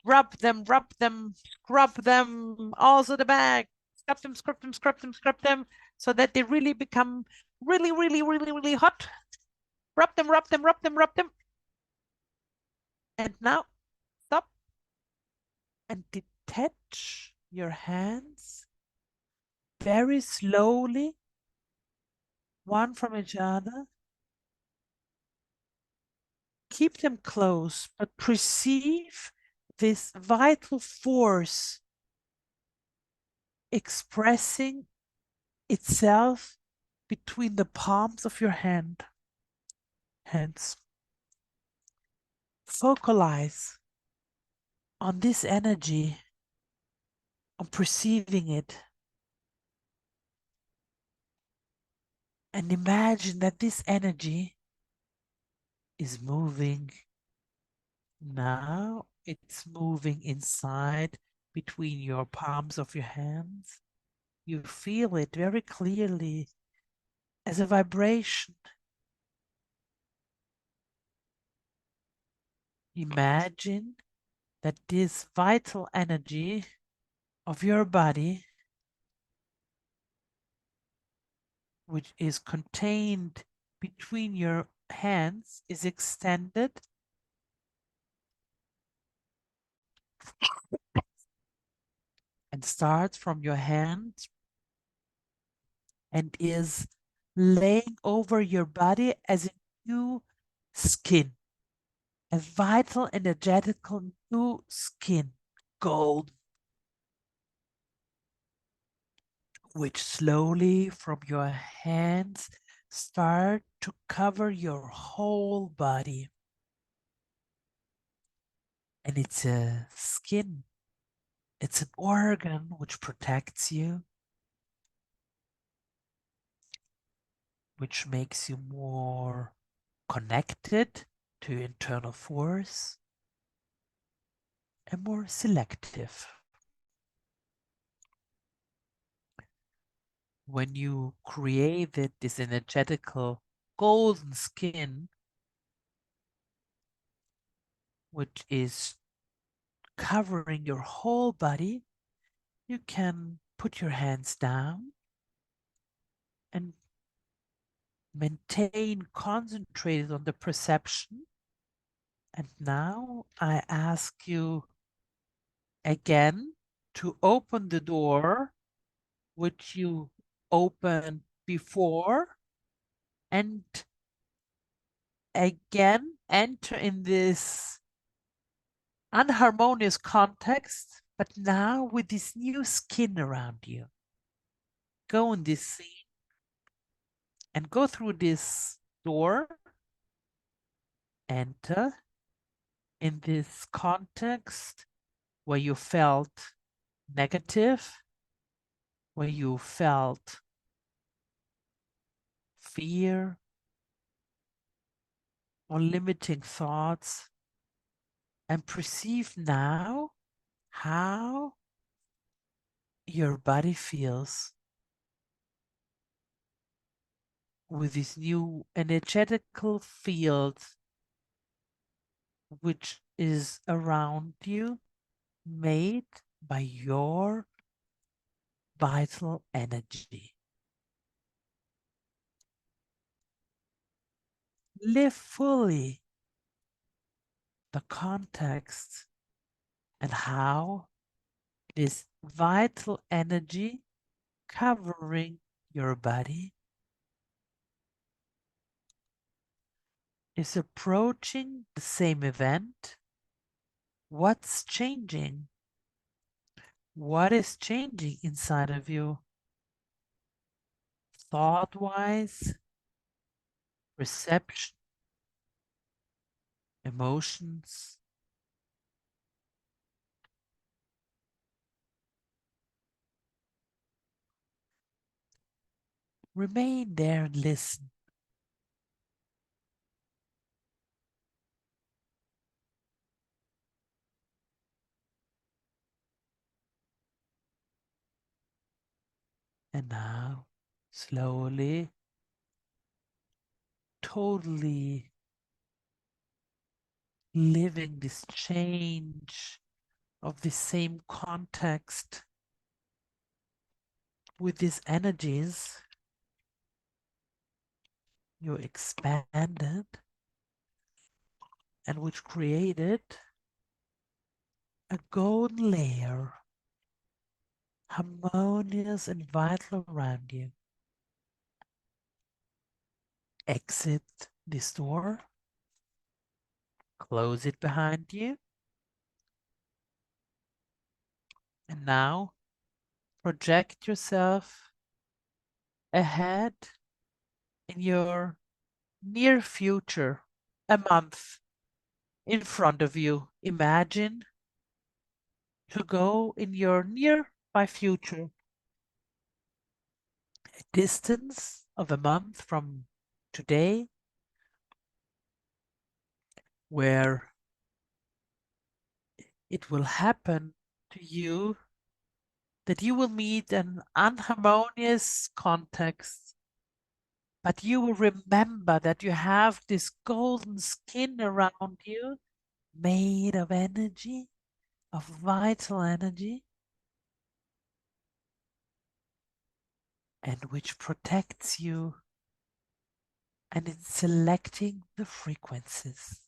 Rub them, scrub them, also the back. Scrub them, scrub them, scrub them, scrub them, so that they really become really, really, really, really hot. Rub them, rub them, rub them, rub them. And now stop and detach your hands very slowly, one from each other. Keep them close, but perceive this vital force expressing itself between the palms of your hands. Focalize on this energy, on perceiving it, and imagine that this energy is moving. Now it's moving inside between your palms of your hands. You feel it very clearly as a vibration. Imagine that this vital energy of your body, which is contained between your hands, is extended and starts from your hands and is laying over your body as a new skin, a vital, energetical new skin, gold, which slowly from your hands start to cover your whole body. And it's a skin, it's an organ which protects you, which makes you more connected to your internal force and more selective. When you created this energetical golden skin, which is covering your whole body, you can put your hands down and maintain concentrated on the perception. And now I ask you again to open the door which you opened before and again enter in this unharmonious context, but now with this new skin around you. Go in this scene and go through this door, enter in this context where you felt negative, where you felt fear or limiting thoughts, and perceive now how your body feels with this new energetical field which is around you, made by your vital energy. Live fully the context and how this vital energy covering your body is approaching the same event. What's changing? What is changing inside of you? Thought-wise, perception, emotions. Remain there and listen. And now, slowly, totally living this change of the same context with these energies, you expanded and which created a golden layer, harmonious and vital around you. Exit this door, close it behind you, and now project yourself ahead in your near future, a month in front of you. Imagine to go in your nearby future, a distance of a month from today, where it will happen to you that you will meet an unharmonious context, but you will remember that you have this golden skin around you made of energy, of vital energy, and which protects you, and it's selecting the frequencies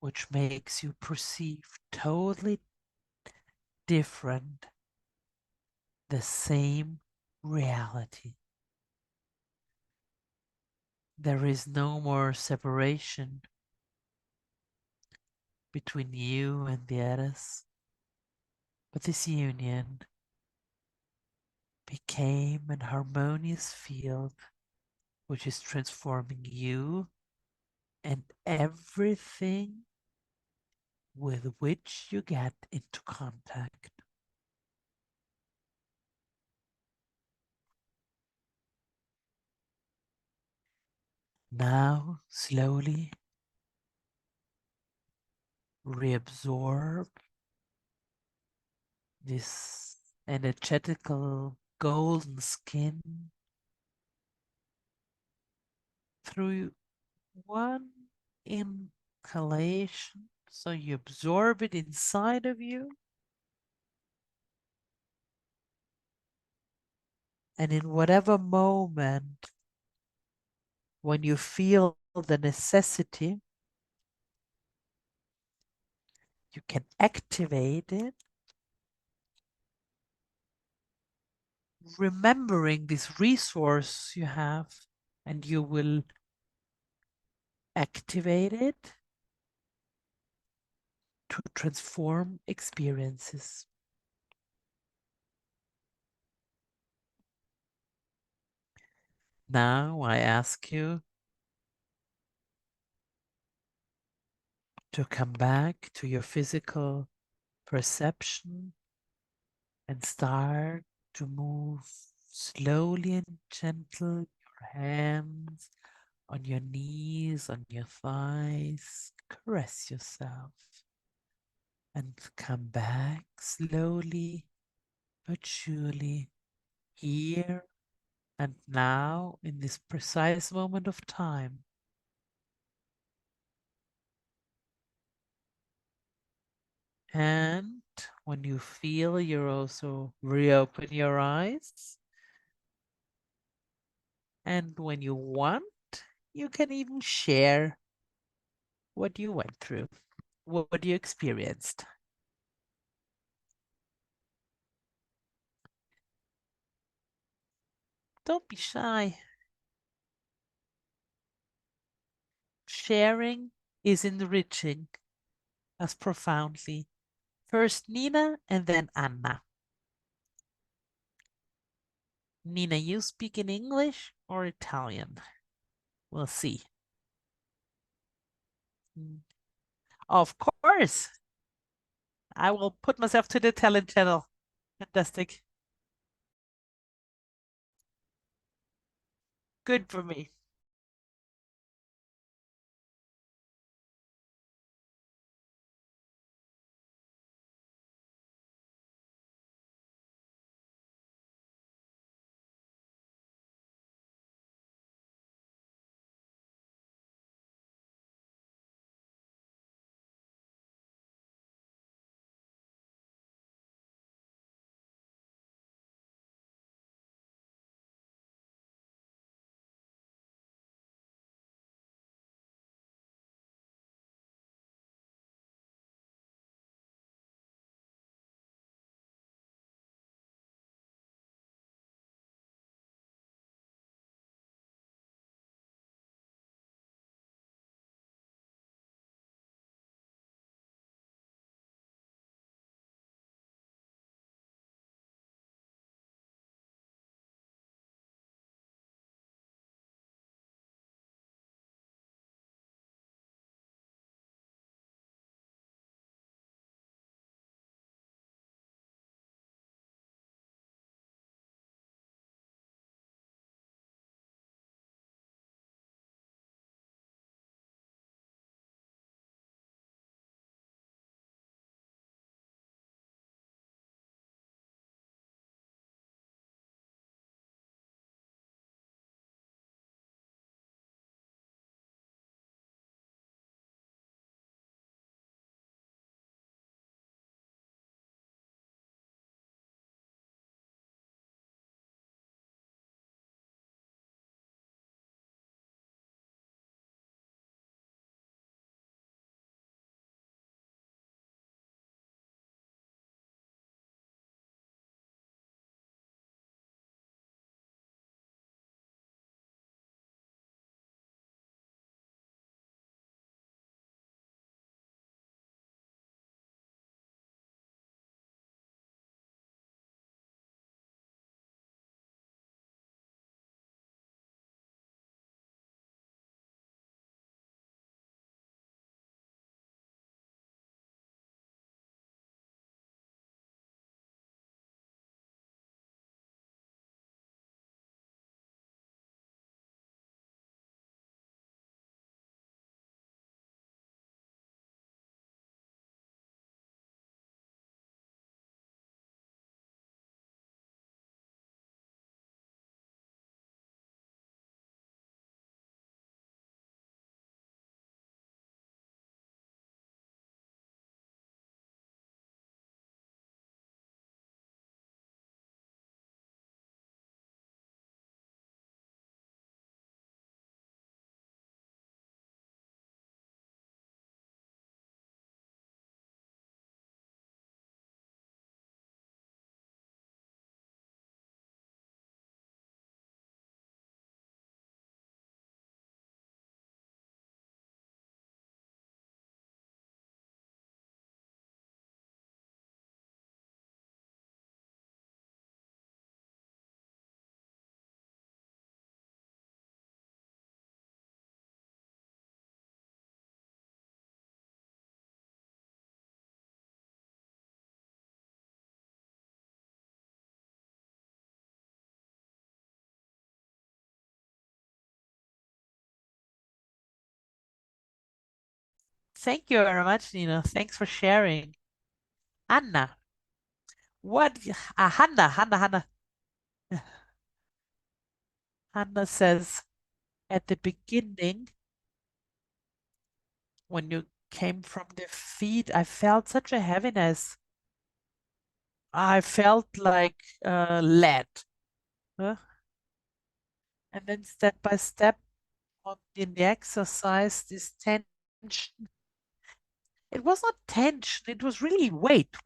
which makes you perceive totally different the same reality. There is no more separation between you and the others, but this union, became an harmonious field which is transforming you and everything with which you get into contact. Now, slowly reabsorb this energetical golden skin through one inhalation. So you absorb it inside of you. And in whatever moment when you feel the necessity, you can activate it, remembering this resource you have, and you will activate it to transform experiences. Now I ask you to come back to your physical perception and start to move slowly and gentle your hands on your knees, on your thighs. Caress yourself and come back slowly but surely here and now in this precise moment of time. And when you feel, you also reopen your eyes. And when you want, you can even share what you went through, what you experienced. Don't be shy. Sharing is enriching us profoundly. First Nina and then Anna. Nina, you speak in English or Italian? We'll see. Of course, I will put myself to the Italian channel. Fantastic. Good for me. Thank you very much, Nina. Thanks for sharing. Anna, what? Hannah. Hannah says, at the beginning, when you came from the feet, I felt such a heaviness. I felt like lead. Huh? And then step by step in the exercise, this tension, it was not tension, it was really weight.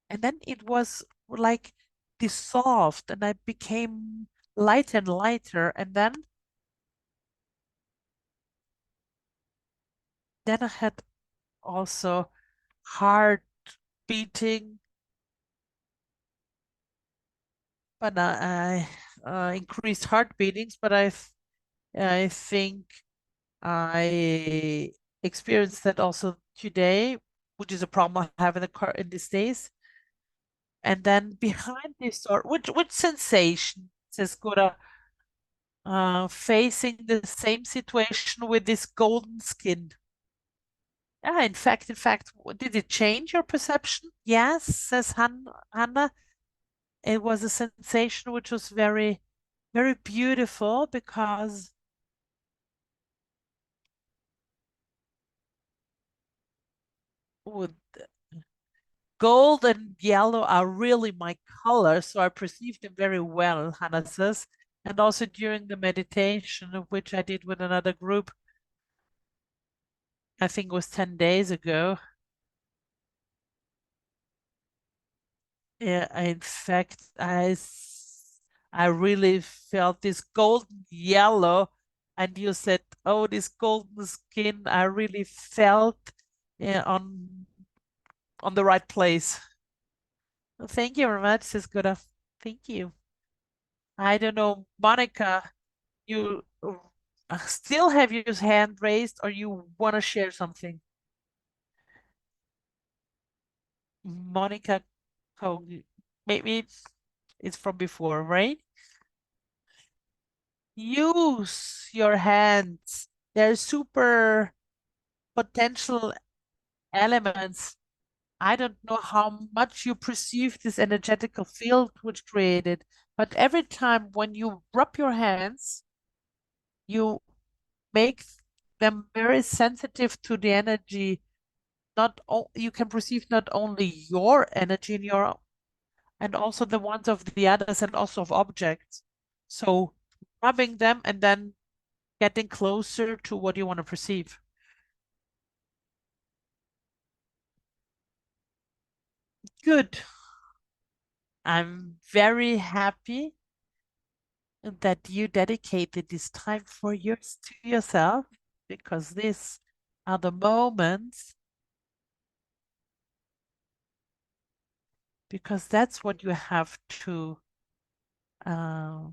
And then it was like dissolved and I became lighter and lighter. And then I had also heart beating, but I increased heart beatings, but I think I experienced that also today, which is a problem I have in the car in these days. And then behind this, or which sensation, says Gura, facing the same situation with this golden skin. Yeah, in fact, did it change your perception? Yes, says Hannah. It was a sensation which was very, very beautiful because with gold and yellow are really my colors, so I perceive them very well, Hannah says. And also during the meditation, which I did with another group, I think it was 10 days ago. Yeah, in fact, I really felt this golden yellow, and you said, "Oh, this golden skin." I really felt on the right place. Well, thank you very much, Sis Good. Thank you. I don't know, Monica, you still have your hand raised, or you want to share something? Monica, oh, maybe it's from before, right? Use your hands. They're super potential elements. I don't know how much you perceive this energetical field which created, but every time when you rub your hands, you make them very sensitive to the energy. You can perceive not only your energy in your and also the ones of the others and also of objects. So rubbing them and then getting closer to what you want to perceive. Good. I'm very happy that you dedicated this time for yours to yourself because these are the moments, because that's what you have to uh,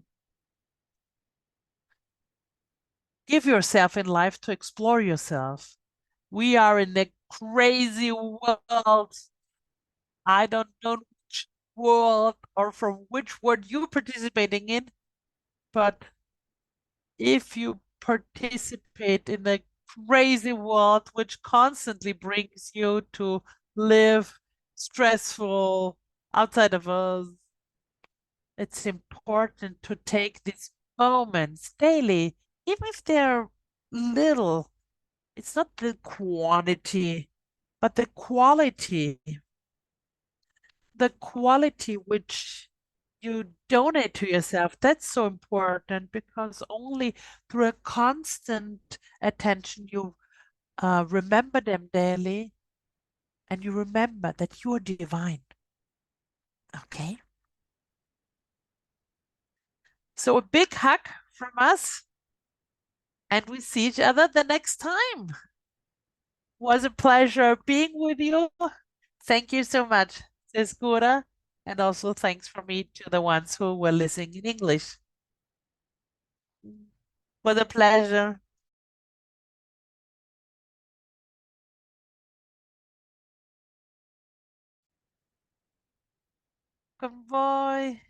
give yourself in life to explore yourself. We are in a crazy world. I don't know which world or from which world you're participating in, but if you participate in a crazy world which constantly brings you to live stressful outside of us, it's important to take these moments daily, even if they're little. It's not the quantity, but the quality which you donate to yourself. That's so important because only through a constant attention you remember them daily and you remember that you're divine. Okay. So a big hug from us and we see each other the next time. Was a pleasure being with you. Thank you so much, Sis. And also thanks from me to the ones who were listening in English. Was a pleasure. Goodbye.